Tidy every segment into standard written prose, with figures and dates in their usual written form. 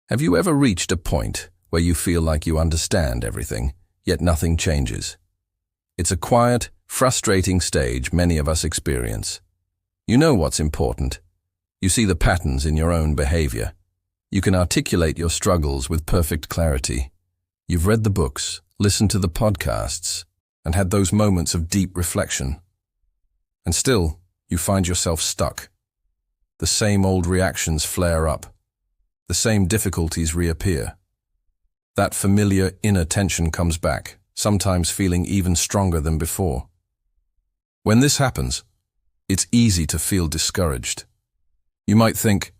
Have you ever reached a point where you feel like you understand everything, yet nothing changes? It's a quiet, frustrating stage many of us experience. You know what's important. You see the patterns in your own behavior. You can articulate your struggles with perfect clarity. You've read the books, listened to the podcasts, and had those moments of deep reflection. And still, you find yourself stuck. The same old reactions flare up. The same difficulties reappear. That familiar inner tension comes back, sometimes feeling even stronger than before. When this happens, it's easy to feel discouraged. You might think,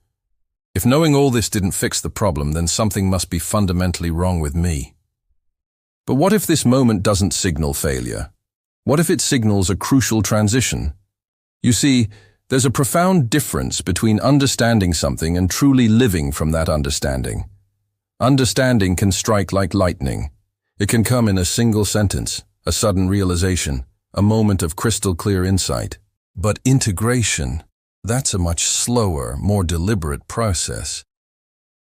if knowing all this didn't fix the problem, then something must be fundamentally wrong with me. But what if this moment doesn't signal failure? What if it signals a crucial transition? You see, there's a profound difference between understanding something and truly living from that understanding. Understanding can strike like lightning. It can come in a single sentence, a sudden realization, a moment of crystal clear insight. But integration, that's a much slower, more deliberate process.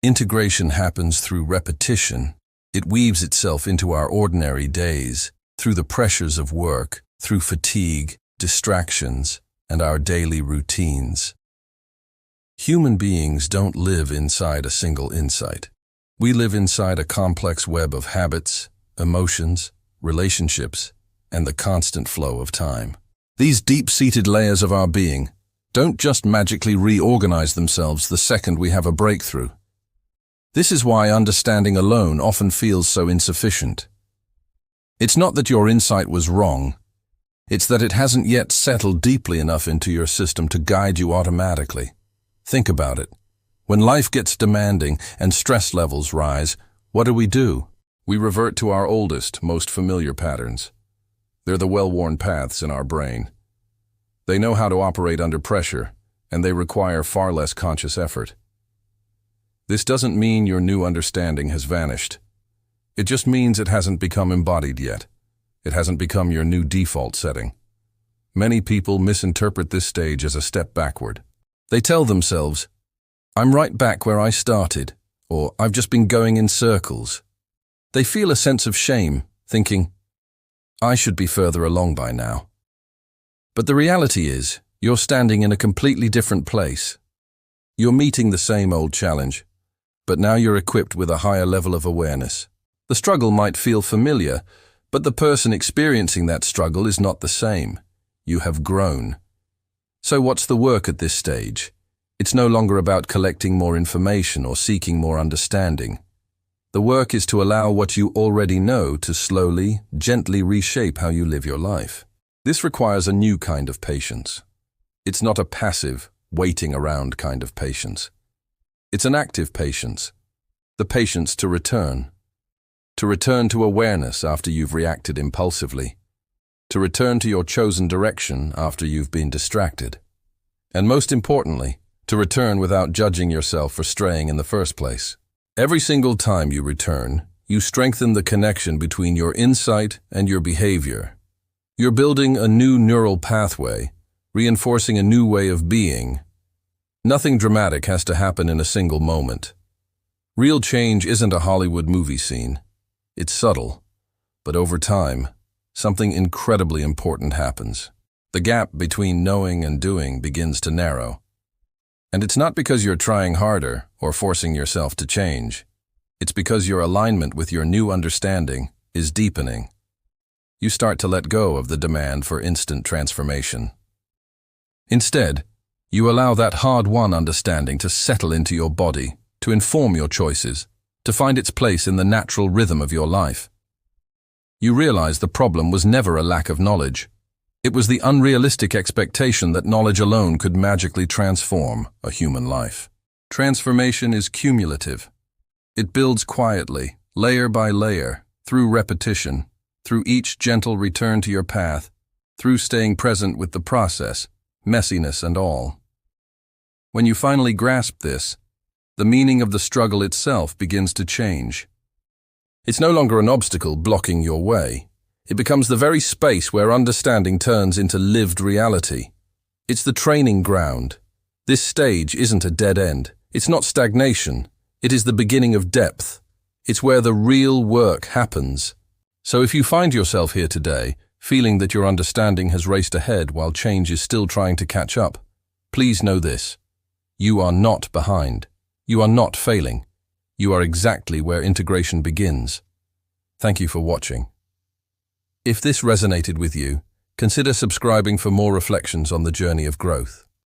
Integration happens through repetition. It weaves itself into our ordinary days, through the pressures of work, through fatigue, distractions, and our daily routines. Human beings don't live inside a single insight. We live inside a complex web of habits, emotions, relationships, and the constant flow of time. These deep-seated layers of our being don't just magically reorganize themselves the second we have a breakthrough. This is why understanding alone often feels so insufficient. It's not that your insight was wrong. It's that it hasn't yet settled deeply enough into your system to guide you automatically. Think about it. When life gets demanding and stress levels rise, what do? We revert to our oldest, most familiar patterns. They're the well-worn paths in our brain. They know how to operate under pressure, and they require far less conscious effort. This doesn't mean your new understanding has vanished. It just means it hasn't become embodied yet. It hasn't become your new default setting. Many people misinterpret this stage as a step backward. They tell themselves, "I'm right back where I started," or "I've just been going in circles." They feel a sense of shame, thinking, "I should be further along by now." But the reality is, you're standing in a completely different place. You're meeting the same old challenge, but now you're equipped with a higher level of awareness. The struggle might feel familiar, but the person experiencing that struggle is not the same. You have grown. So what's the work at this stage? It's no longer about collecting more information or seeking more understanding. The work is to allow what you already know to slowly, gently reshape how you live your life. This requires a new kind of patience. It's not a passive, waiting around kind of patience. It's an active patience. The patience to return. To return to awareness after you've reacted impulsively. To return to your chosen direction after you've been distracted. And most importantly, to return without judging yourself for straying in the first place. Every single time you return, you strengthen the connection between your insight and your behavior. You're building a new neural pathway, reinforcing a new way of being. Nothing dramatic has to happen in a single moment. Real change isn't a Hollywood movie scene. It's subtle, but over time, something incredibly important happens. The gap between knowing and doing begins to narrow. And it's not because you're trying harder or forcing yourself to change. It's because your alignment with your new understanding is deepening. You start to let go of the demand for instant transformation. Instead, you allow that hard-won understanding to settle into your body, to inform your choices, to find its place in the natural rhythm of your life. You realize the problem was never a lack of knowledge. It was the unrealistic expectation that knowledge alone could magically transform a human life. Transformation is cumulative. It builds quietly, layer by layer, through repetition, through each gentle return to your path, through staying present with the process, messiness and all. When you finally grasp this, the meaning of the struggle itself begins to change. It's no longer an obstacle blocking your way. It becomes the very space where understanding turns into lived reality. It's the training ground. This stage isn't a dead end. It's not stagnation. It is the beginning of depth. It's where the real work happens. So if you find yourself here today, feeling that your understanding has raced ahead while change is still trying to catch up, please know this. You are not behind. You are not failing. You are exactly where integration begins. Thank you for watching. If this resonated with you, consider subscribing for more reflections on the journey of growth.